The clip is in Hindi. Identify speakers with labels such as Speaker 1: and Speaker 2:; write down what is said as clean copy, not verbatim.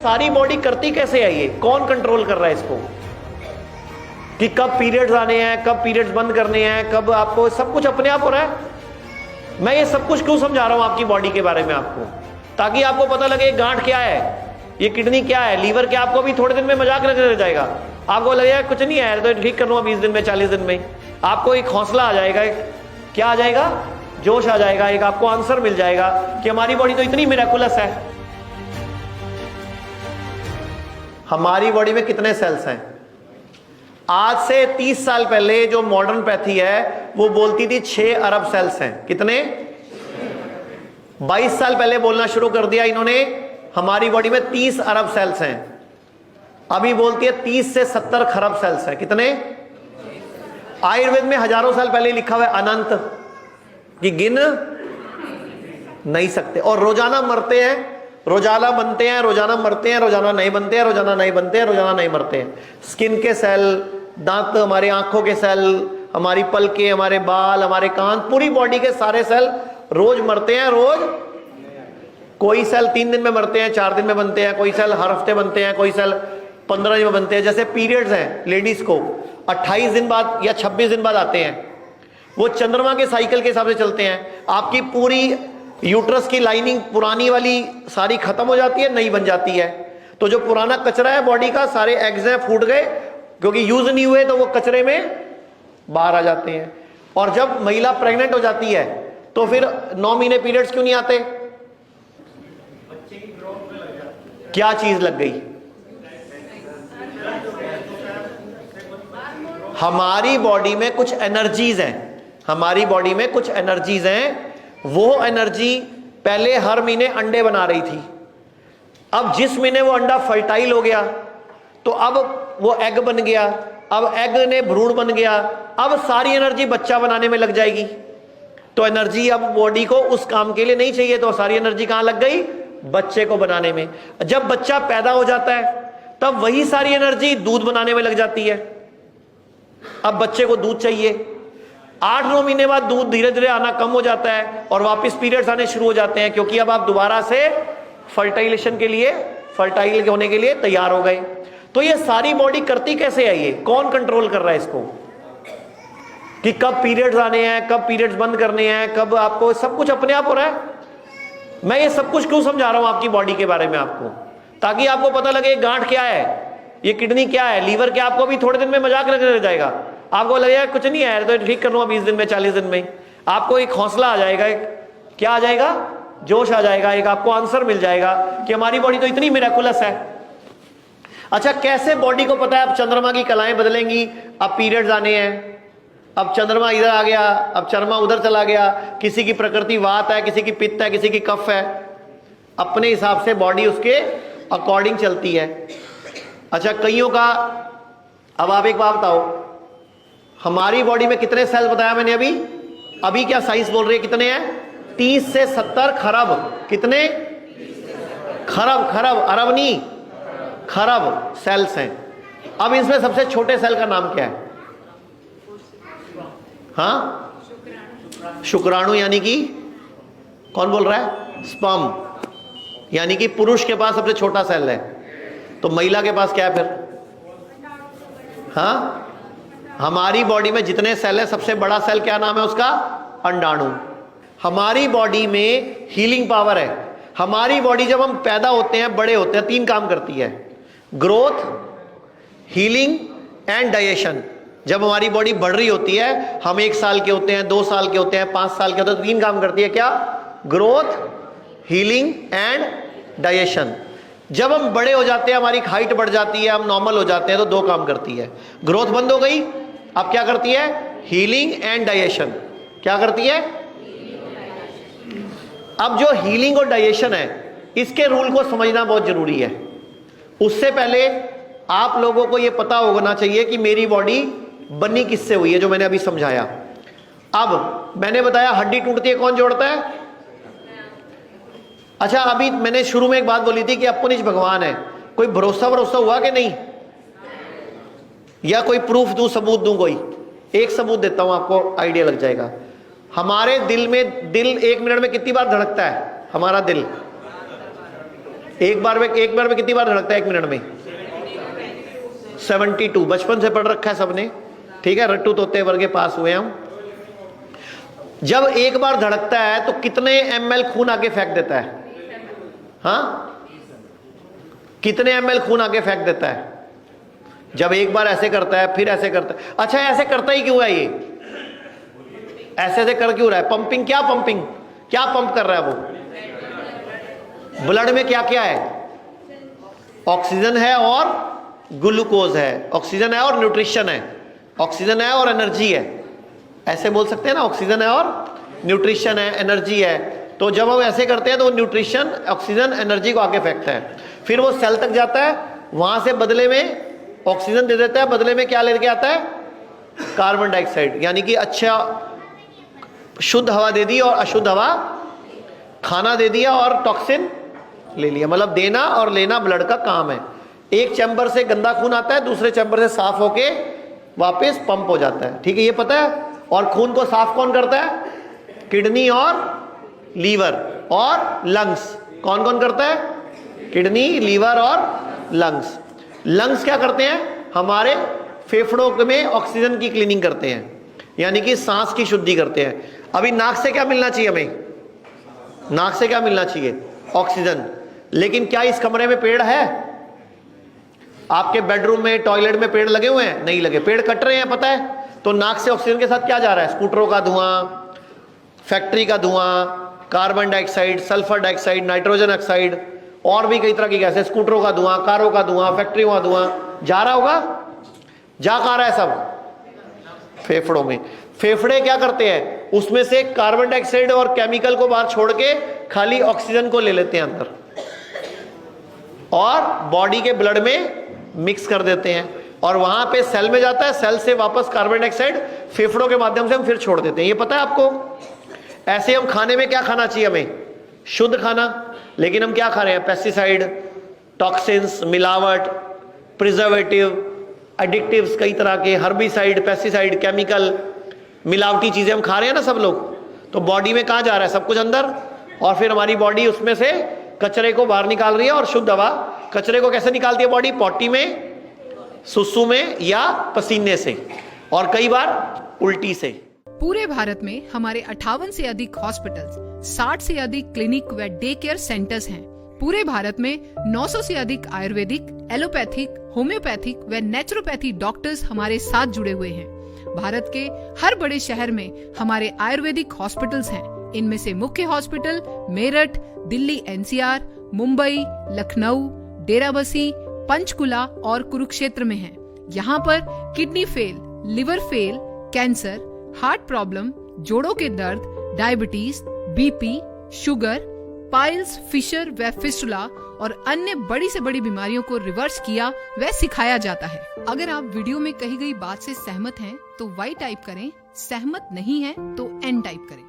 Speaker 1: सारी बॉडी करती कैसे है, ये कौन कंट्रोल कर रहा है इसको कि कब पीरियड्स आने हैं, कब पीरियड्स बंद करने हैं, कब आपको सब कुछ अपने आप हो रहा है। मैं ये सब कुछ क्यों समझा रहा हूं आपकी बॉडी के बारे में आपको, ताकि आपको पता लगे गांठ क्या है, ये किडनी क्या है, लीवर क्या। आपको भी थोड़े दिन में मजाक लगने लग जाएगा, आपको लगेगा कुछ नहीं है तो ठीक कर लूंगा 20 दिन में 40 दिन में। आपको एक हौसला आ जाएगा, क्या आ जाएगा, जोश आ जाएगा, एक आपको आंसर मिल जाएगा कि हमारी बॉडी तो इतनी मिरेकुलस है। हमारी बॉडी में कितने सेल्स हैं? आज से 30 साल पहले जो मॉडर्न पैथी है वो बोलती थी 6 अरब सेल्स हैं। कितने? 22 साल पहले बोलना शुरू कर दिया इन्होंने, हमारी बॉडी में 30 अरब सेल्स हैं। अभी बोलती है 30 से 70 खरब सेल्स हैं। कितने? आयुर्वेद में हजारों साल पहले लिखा हुआ है अनंत, कि गिन नहीं सकते। और रोजाना मरते हैं, रोजाना बनते हैं, रोजाना मरते हैं, रोजाना नहीं बनते हैं, रोजाना नहीं बनते हैं, रोजाना नहीं मरते हैं। स्किन के सेल, दांत, हमारी आंखों के सेल, हमारी पलकें, हमारे बाल, हमारे कान, पूरी बॉडी के सारे सेल रोज मरते हैं। रोज कोई सेल 3 दिन में मरते हैं, 4 दिन में बनते हैं, कोई सेल हर हफ्ते बनते हैं, कोई सेल 15 दिन में बनते हैं। जैसे पीरियड्स हैं लेडीज को 28 दिन बाद या 26 दिन बाद आते हैं, वो चंद्रमा के साइकिल के हिसाब से चलते हैं। आपकी पूरी यूट्रस की लाइनिंग पुरानी वाली सारी खत्म हो जाती है, नई बन जाती है। तो जो पुराना कचरा है बॉडी का, सारे एग्स हैं फूट गए क्योंकि यूज नहीं हुए, तो वो कचरे में बाहर आ जाते हैं। और जब महिला प्रेग्नेंट हो जाती है तो फिर 9 महीने पीरियड्स क्यों नहीं आते? क्या चीज लग गई? हमारी बॉडी में कुछ एनर्जीज हैं, हमारी बॉडी में कुछ एनर्जीज हैं। वो एनर्जी पहले हर महीने अंडे बना रही थी, अब जिस महीने वो अंडा फर्टाइल हो गया तो अब वो एग बन गया, अब एग ने भ्रूण बन गया, अब सारी एनर्जी बच्चा बनाने में लग जाएगी। तो एनर्जी अब बॉडी को उस काम के लिए नहीं चाहिए, तो सारी एनर्जी कहां लग गई? बच्चे को बनाने में। जब बच्चा पैदा हो जाता है तब वही सारी एनर्जी दूध बनाने में लग जाती है। अब बच्चे को दूध चाहिए, 8-9 महीने बाद दूध धीरे धीरे आना कम हो जाता है और वापस पीरियड्स आने शुरू हो जाते हैं, क्योंकि अब आप दोबारा से फर्टाइलेशन के लिए, फर्टाइल होने के लिए तैयार हो गए। तो ये सारी बॉडी करती कैसे है, ये कौन कंट्रोल कर रहा है इसको कि कब पीरियड्स आने हैं, कब पीरियड्स बंद करने हैं, कब आपको सब कुछ अपने आप हो रहा है। मैं ये सब कुछ क्यों समझा रहा हूं आपकी बॉडी के बारे में आपको, ताकि आपको पता लगे गांठ क्या है, ये किडनी क्या है, लीवर क्या। आपको भी थोड़े दिन में मजाक लगने लग जाएगा, आपको लगेगा कुछ नहीं है तो ठीक कर लूंगा 20 दिन में 40 दिन में। आपको एक हौसला आ जाएगा, क्या आ जाएगा, जोश आ जाएगा, एक आपको आंसर मिल जाएगा कि हमारी बॉडी तो इतनी मिरेकुलस है। अच्छा, कैसे बॉडी को पता है अब चंद्रमा की कलाएं बदलेंगी, अब पीरियड्स आने हैं, अब चंद्रमा इधर आ गया, अब चंद्रमा उधर चला गया। किसी की प्रकृति वात है, किसी की पित्त है, किसी की कफ है, अपने हिसाब से बॉडी उसके अकॉर्डिंग चलती है। अच्छा, कईयों का, अब आप एक बात बताओ, हमारी बॉडी में कितने सेल बताया मैंने अभी क्या साइंस बोल रही है, कितने हैं? 30 से 70 खरब। कितने? खरब, खरब, अरब नहीं, खरब सेल्स हैं। अब इसमें सबसे छोटे सेल का नाम क्या है? हाँ, शुक्राणु, यानी कि कौन बोल रहा है? स्पर्म, यानी कि पुरुष के पास सबसे छोटा सेल है। तो महिला के पास क्या है फिर? हाँ, हमारी बॉडी में जितने सेल है सबसे बड़ा सेल क्या नाम है उसका? अंडाणु। हमारी बॉडी में हीलिंग पावर है। हमारी बॉडी जब हम पैदा होते हैं, बड़े होते हैं, 3 काम करती है, ग्रोथ, हीलिंग एंड डाइजेशन। जब हमारी बॉडी बढ़ रही होती है, हम 1 साल के होते हैं, 2 साल के होते हैं, 5 साल के होते हैं, तो 3 काम करती है, क्या? Growth, healing and digestion. जब हम बड़े हो जाते हैं, हमारी हाइट बढ़ जाती है, हम नॉर्मल हो जाते हैं, तो 2 काम करती है, ग्रोथ बंद हो गई, अब क्या करती है? Healing and digestion. क्या करती है? अब जो हीलिंग और डाइजेशन है, इसके रूल को समझना बहुत जरूरी है। उससे पहले आप लोगों को यह पता होना चाहिए कि मेरी बॉडी बनी किससे हुई है, जो मैंने अभी समझाया। अब मैंने बताया हड्डी टूटती है, कौन जोड़ता है? अच्छा, अभी मैंने शुरू में एक बात बोली थी कि अपनिश भगवान है, कोई भरोसा हुआ कि नहीं? या कोई प्रूफ दूं, सबूत दूं? कोई एक सबूत देता हूं, आपको आइडिया लग जाएगा। हमारे दिल में, दिल 1 मिनट में कितनी बार धड़कता है हमारा दिल? एक बार में कितनी बार धड़कता है 1 मिनट में? 72। बचपन से पढ़ रखा है सबने, ठीक है, रट्टू तोते वर्ग के पास हुए हम। जब एक बार धड़कता है तो कितने ml खून आगे फेंक देता है? हाँ, कितने ml खून आगे फेंक देता है? जब एक बार ऐसे करता है फिर ऐसे करता है। अच्छा, ऐसे करता ही क्यों है ये? ऐसे कर क्यों रहा है? पंपिंग क्या पंप कर रहा है वो? ब्लड में क्या क्या है? ऑक्सीजन है और ग्लूकोज है, ऑक्सीजन है और न्यूट्रिशन है, ऑक्सीजन है और एनर्जी है। ऐसे बोल सकते हैं ना, ऑक्सीजन है और न्यूट्रिशन है, एनर्जी है। तो जब हम ऐसे करते हैं तो न्यूट्रिशन, ऑक्सीजन, एनर्जी को आगे फेंकता है, फिर वो सेल तक जाता है, वहां से बदले में ऑक्सीजन दे देता है, बदले में क्या लेके आता है? कार्बन डाइऑक्साइड, यानी कि अच्छा शुद्ध हवा दे दी और अशुद्ध हवा, खाना दे दिया और टॉक्सिन ले लिया। मतलब देना और लेना ब्लड का काम है। एक चैम्बर से गंदा खून आता है, दूसरे चैम्बर से साफ होके वापस पंप हो जाता है, ठीक है, ये पता है। और खून को साफ कौन करता है? किडनी और लीवर और लंग्स। कौन कौन करता है? किडनी, लीवर और लंग्स। लंग्स क्या करते हैं? हमारे फेफड़ों में ऑक्सीजन की क्लीनिंग करते हैं, यानी कि सांस की शुद्धि करते हैं। अभी नाक से क्या मिलना चाहिए हमें? नाक से क्या मिलना चाहिए? ऑक्सीजन। लेकिन क्या इस कमरे में पेड़ है? आपके बेडरूम में, टॉयलेट में पेड़ लगे हुए हैं? नहीं लगे, पेड़ कट रहे हैं, पता है। तो नाक से ऑक्सीजन के साथ क्या जा रहा है? स्कूटरों का धुआं, फैक्ट्री का धुआं, carbon dioxide, sulphur dioxide, nitrogen oxide और भी कई तरह की गैसें, स्कूटरों का धुआं, कारों का धुआं, फैक्ट्रियों का धुआं जा रहा होगा। जा कहाँ रहा है? सब फेफड़ों में। फेफड़े क्या करते हैं? उसमें से कार्बन डाइऑक्साइड और केमिकल को बाहर छोड़ के खाली ऑक्सीजन को ले लेते हैं अंदर और बॉडी के ब्लड में मिक्स कर देते हैं, और वहां पे सेल में जाता है, सेल से वापस कार्बन डाइऑक्साइड फेफड़ों के माध्यम से हम फिर छोड़ देते हैं। ये पता है आपको। ऐसे हम खाने में क्या खाना चाहिए हमें? शुद्ध खाना। लेकिन हम क्या खा रहे हैं? पेस्टिसाइड, टॉक्सिन्स, मिलावट, प्रिजर्वेटिव, एडिक्टिव्स, कई तरह के हर्बिसाइड, पेस्टिसाइड, केमिकल, मिलावटी चीजें हम खा रहे हैं ना सब लोग। तो बॉडी में कहाँ जा रहा है? सब कुछ अंदर, और फिर हमारी बॉडी उसमें से कचरे को बाहर निकाल रही है। और शुद्ध हवा, कचरे को कैसे निकालती है बॉडी? पॉटी में, सुसु में या पसीने से, और कई बार उल्टी से।
Speaker 2: पूरे भारत में हमारे 58 से अधिक हॉस्पिटल्स, 60 से अधिक क्लिनिक व डे केयर सेंटर्स हैं। पूरे भारत में 900 से अधिक आयुर्वेदिक, एलोपैथिक, होम्योपैथिक व नेचुरोपैथी डॉक्टर्स हमारे साथ जुड़े हुए हैं। भारत के हर बड़े शहर में हमारे आयुर्वेदिक हॉस्पिटल्स हैं। इनमें से मुख्य हॉस्पिटल मेरठ, दिल्ली NCR, मुंबई, लखनऊ, डेराबसी, पंचकुला और कुरुक्षेत्र में हैं। यहाँ पर kidney fail, liver fail, cancer, heart problem, जोड़ों के दर्द, diabetes, BP, sugar, piles, fissure व फिस्टुला और अन्य बड़ी से बड़ी बीमारियों को रिवर्स किया व सिखाया जाता है। अगर आप वीडियो में कही गई बात से सहमत हैं तो Y टाइप करें, सहमत नहीं है तो N टाइप करें।